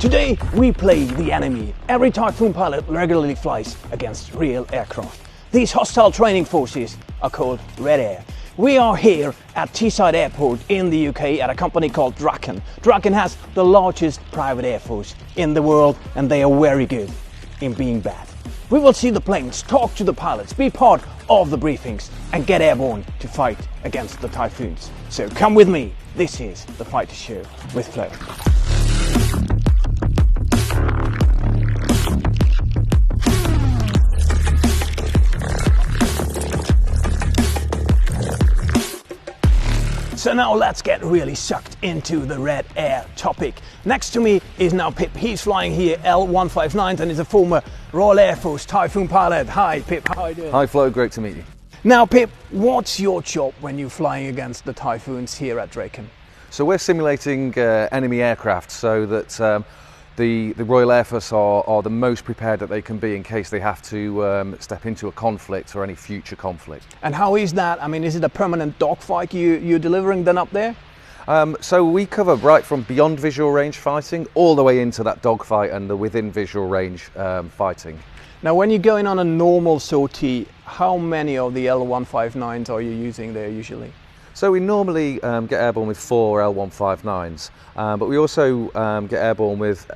Today we play the enemy. Every Typhoon pilot regularly flies against real aircraft. These hostile training forces are called Red Air. We are here at Teesside Airport in the UK at a company called Draken. Draken has the largest private air force in the world, and they are very good in being bad. We will see the planes, talk to the pilots, be part of the briefings and get airborne to fight against the Typhoons. So come with me, this is the Fighter Show with Flo. So now let's get really sucked into the Red Air topic. Next to me is now Pip. He's flying here L159 and is a former Royal Air Force Typhoon pilot. Hi Pip, how are you doing? Hi Flo, great to meet you. Now Pip, what's your job when you're flying against the Typhoons here at Draken? So we're simulating enemy aircraft so that the Royal Air Force are the most prepared that they can be in case they have to step into a conflict or any future conflict. And how is that? I mean, is it a permanent dogfight you're delivering then up there? So we cover right from beyond visual range fighting all the way into that dogfight and the within visual range fighting. Now when you're going on a normal sortie, how many of the L159s are you using there usually? So we normally get airborne with 4 L159s, but we also get airborne with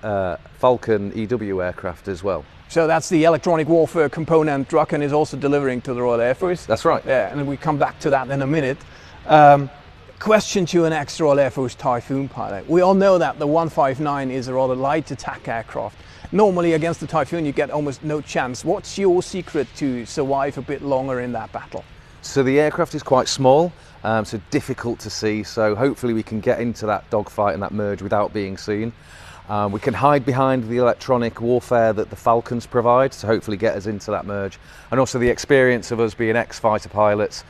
Falcon EW aircraft as well. So that's the electronic warfare component Draken is also delivering to the Royal Air Force? That's right. Yeah, and we come back to that in a minute. Question to an ex-Royal Air Force Typhoon pilot. We all know that the 159 is a rather light attack aircraft. Normally against the Typhoon you get almost no chance. What's your secret to survive a bit longer in that battle? So the aircraft is quite small, so difficult to see, so hopefully we can get into that dogfight and that merge without being seen. We can hide behind the electronic warfare that the Falcons provide to hopefully get us into that merge, and also the experience of us being ex-fighter pilots.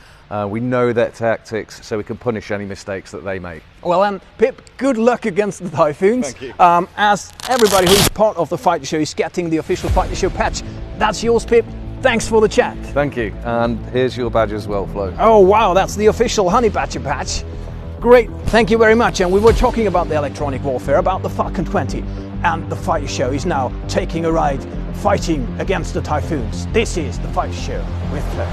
We know their tactics, so we can punish any mistakes that they make. Well, and Pip, good luck against the Typhoons. Thank you. As everybody who's part of the Fighter Show is getting the official Fighter Show patch, that's yours, Pip. Thanks for the chat. Thank you, and here's your badge as well, Flo. Oh wow, that's the official Honey Badger patch. Great, thank you very much. And we were talking about the electronic warfare, about the Falcon 20, and the Fighter Show is now taking a ride, fighting against the Typhoons. This is the Fighter Show with Flo.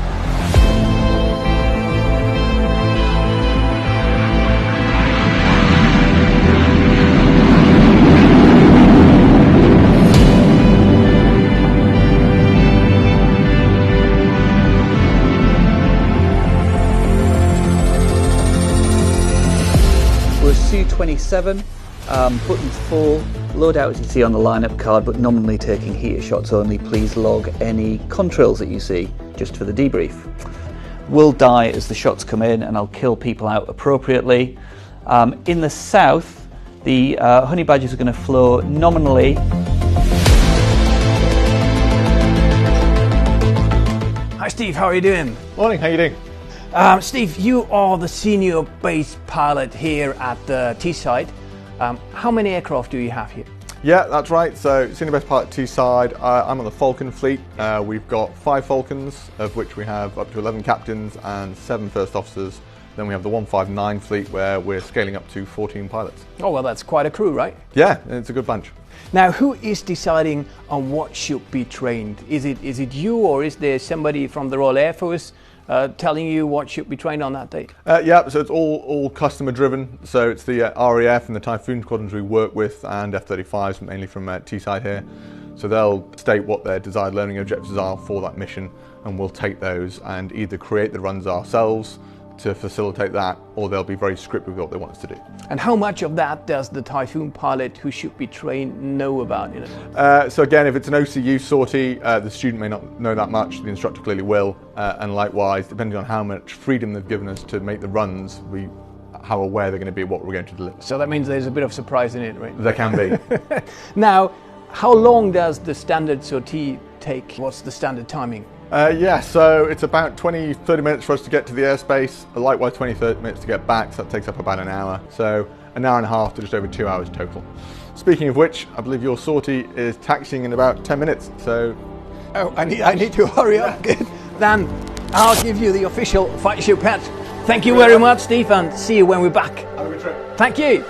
Su-27, buttons 4, loadout as you see on the lineup card, but nominally taking heater shots only. Please log any contrails that you see, just for the debrief. Will die as the shots come in, and I'll kill people out appropriately. In the south, the honey badgers are going to flow nominally. Hi Steve, how are you doing? Morning, how you doing? Steve, you are the senior base pilot here at Teesside. How many aircraft do you have here? Yeah, that's right. So, senior base pilot Teesside. I'm on the Falcon fleet. We've got 5 Falcons, of which we have up to 11 captains and 7 first officers. Then we have the 159 fleet, where we're scaling up to 14 pilots. Oh, well, that's quite a crew, right? Yeah, it's a good bunch. Now, who is deciding on what should be trained? Is it you, or is there somebody from the Royal Air Force telling you what should be trained on that date? Yeah, so it's all customer driven. So it's the RAF and the Typhoon squadrons we work with, and F-35s, mainly from Teesside here. So they'll state what their desired learning objectives are for that mission, and we'll take those and either create the runs ourselves to facilitate that, or they'll be very scripted with what they want us to do. And how much of that does the Typhoon pilot who should be trained know about it? So again, if it's an OCU sortie, the student may not know that much, the instructor clearly will, and likewise, depending on how much freedom they've given us to make the runs, how aware they're going to be of what we're going to deliver. So that means there's a bit of surprise in it, right? There can be. Now, how long does the standard sortie take? What's the standard timing? Yeah, so it's about 20-30 minutes for us to get to the airspace, likewise 20-30 minutes to get back, so that takes up about an hour. So an hour and a half to just over 2 hours total. Speaking of which, I believe your sortie is taxiing in about 10 minutes, so... Oh, I need to hurry up. Good. Then I'll give you the official Fighter Show patch. Thank you very much, Steve, and see you when we're back. Have a good trip. Thank you.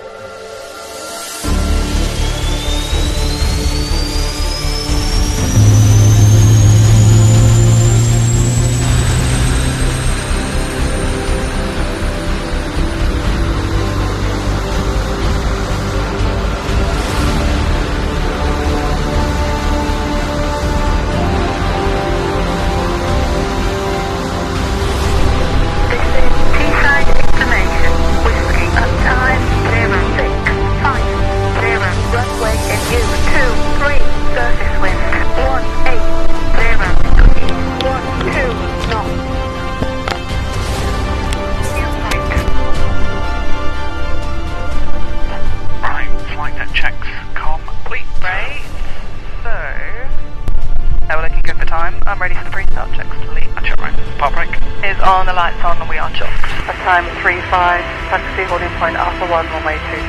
time. I'm ready for the pre-start checks to leave. And check right. Part brake. Is on, the lights on, and we are chuffed. A time 35, taxi holding point Alpha 1, runway 23.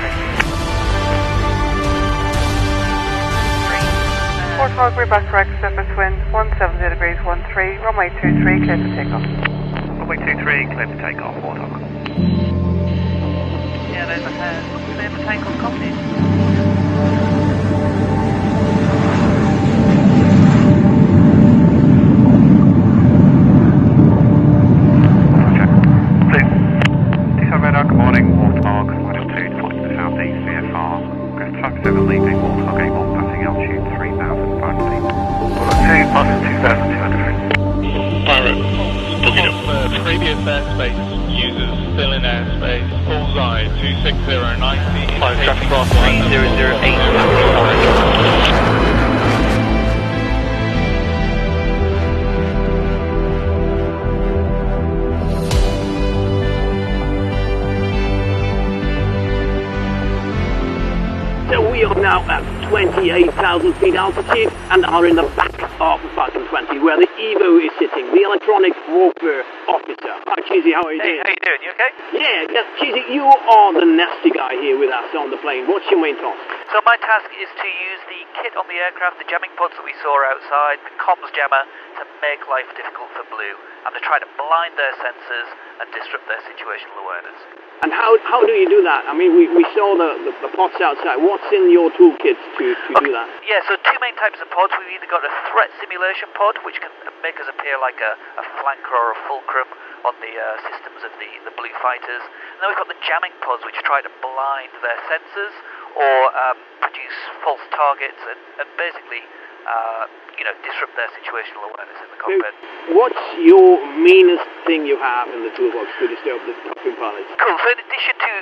44, we're back correct, surface wind 170 degrees 13, runway 23, clear for takeoff. Runway 23, clear for takeoff, Warthog. Yeah, there's a clear for takeoff, copied. Radar, good morning, Warthog, altitude 40 to the southeast, VFR, Crest 57 leaving, Warthog A1, passing altitude 3,500 feet. Warthog 2, plus 2,200 feet. Pirate, booking up. Previous airspace, users still in airspace, bullseye 26090. Flight traffic loss 3008. So we are now at 28,000 feet altitude and are in the back of Falcon 20 where the Evo is sitting, the electronic warfare officer. Hi Cheesy, how are you doing? Hey, how you doing? You okay? Yeah, yes, Cheesy, you are the nasty guy here with us on the plane. What's your main task? So my task is to use the kit on the aircraft, the jamming pods that we saw outside, the comms jammer, to make life difficult for Blue, and to try to blind their sensors and disrupt their situational awareness. And how do you do that? I mean, we saw the pods outside. What's in your toolkit to do that? Yeah, so two main types of pods. We've either got a threat simulation pod, which can make us appear like a flanker or a fulcrum on the systems of the Blue fighters. And then we've got the jamming pods, which try to blind their sensors or produce false targets and basically disrupt their situational awareness in the cockpit. So what's your meanest thing you have in the toolbox to disturb the Typhoon pilots? Cool, so in addition to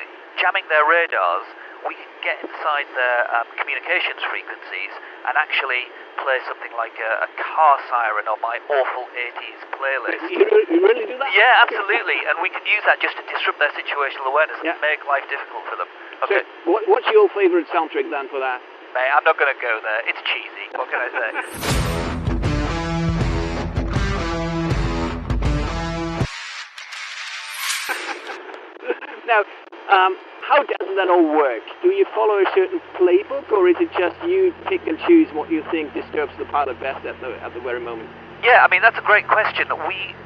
jamming their radars, we can get inside their communications frequencies and actually play something like a car siren on my awful 80s playlist. You really do that? Yeah, absolutely, and we can use that just to disrupt their situational awareness and make life difficult for them. Okay. So what's your favourite soundtrack then for that? Mate, I'm not going to go there. It's cheesy. What can I say? Now, how does that all work? Do you follow a certain playbook, or is it just you pick and choose what you think disturbs the pilot best at the very moment? Yeah, I mean, that's a great question. We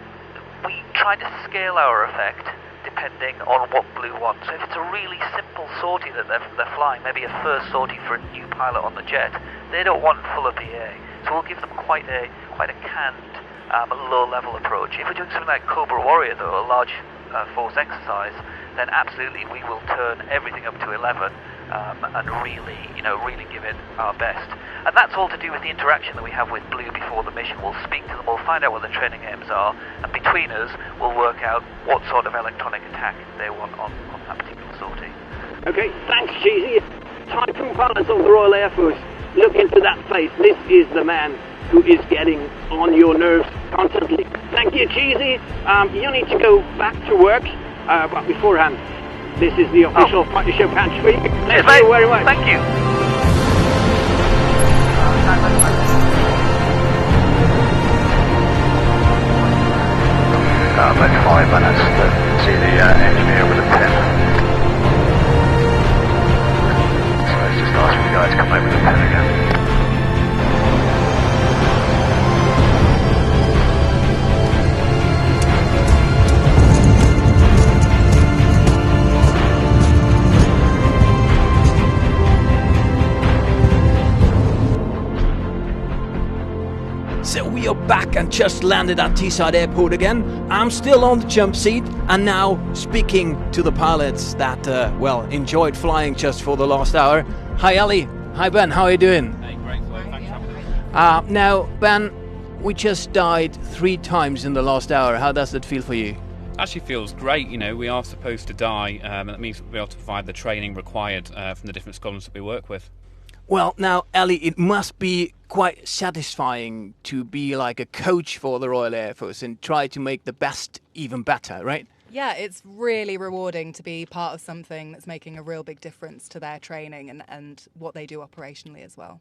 try to scale our effect depending on what Blue wants. So if it's a really simple sortie that they're flying, maybe a first sortie for a new pilot on the jet, they don't want full of PA. So we'll give them quite a canned, low-level approach. If we're doing something like Cobra Warrior, though, a large force exercise, then absolutely we will turn everything up to 11 and really give it our best. And that's all to do with the interaction that we have with Blue before the mission. We'll speak to them, we'll find out what their training aims are, and between us we'll work out what sort of electronic attack they want on that particular sortie. Okay, thanks Cheesy. Typhoon pilots of the Royal Air Force, look into that face. This is the man who is getting on your nerves constantly. Thank you, Cheesy. You need to go back to work, but beforehand, this is the official Party Show patch for you. Thank you very much. Thank you. About 5 minutes to see the engineer with a pen. So let's just ask you guys to come over with a pen again. So we are back and just landed at Teesside Airport again. I'm still on the jump seat and now speaking to the pilots that, enjoyed flying just for the last hour. Hi Ellie. Hi Ben, how are you doing? Hey, great, thanks for having me. Now Ben, we just died 3 times in the last hour. How does that feel for you? Actually feels great, we are supposed to die, and that means we'll be able to provide the training required from the different squadrons that we work with. Well, now, Ellie, it must be quite satisfying to be like a coach for the Royal Air Force and try to make the best even better, right? Yeah, it's really rewarding to be part of something that's making a real big difference to their training and what they do operationally as well.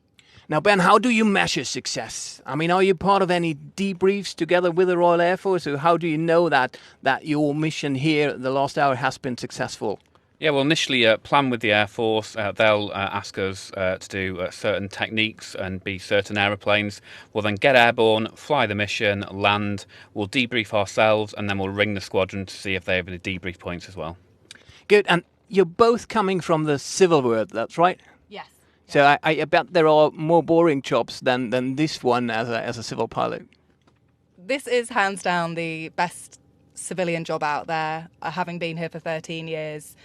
Now, Ben, how do you measure success? I mean, are you part of any debriefs together with the Royal Air Force, or how do you know that your mission here, the last hour, has been successful? Yeah, we'll initially plan with the Air Force. They'll ask us to do certain techniques and be certain aeroplanes. We'll then get airborne, fly the mission, land. We'll debrief ourselves, and then we'll ring the squadron to see if they have any debrief points as well. Good. And you're both coming from the civil world, that's right? Yes. So I bet there are more boring jobs than this one as a civil pilot. This is hands down the best civilian job out there, having been here for 13 years.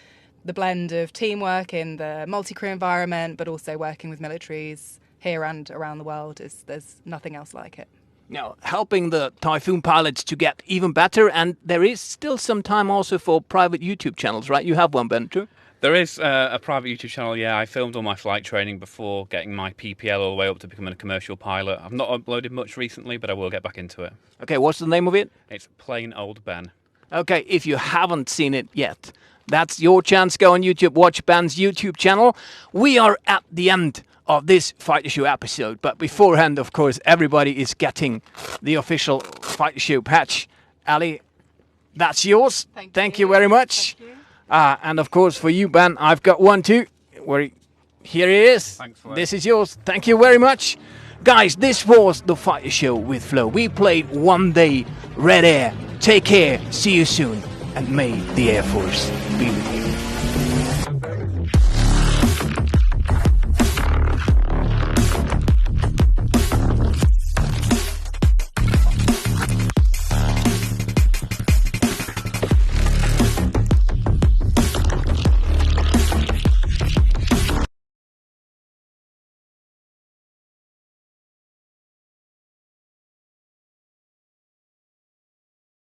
The blend of teamwork in the multi-crew environment, but also working with militaries here and around the world, there's nothing else like it. Now, helping the Typhoon pilots to get even better, and there is still some time also for private YouTube channels, right? You have one, Ben, too? There is a private YouTube channel, yeah. I filmed all my flight training before getting my PPL all the way up to becoming a commercial pilot. I've not uploaded much recently, but I will get back into it. Okay, what's the name of it? It's Plain Old Ben. Okay, if you haven't seen it yet, that's your chance. Go on YouTube, watch Ben's YouTube channel. We are at the end of this Fighter Show episode, but beforehand, of course, everybody is getting the official Fighter Show patch. Ali, that's yours. Thank you very much. Thank you. And of course, for you, Ben, I've got one too. Here it is. Thanks for This is yours. Thank you very much. Guys, this was the Fighter Show with Flo. We played one day Red Air. Take care. See you soon. And may the Air Force be with you.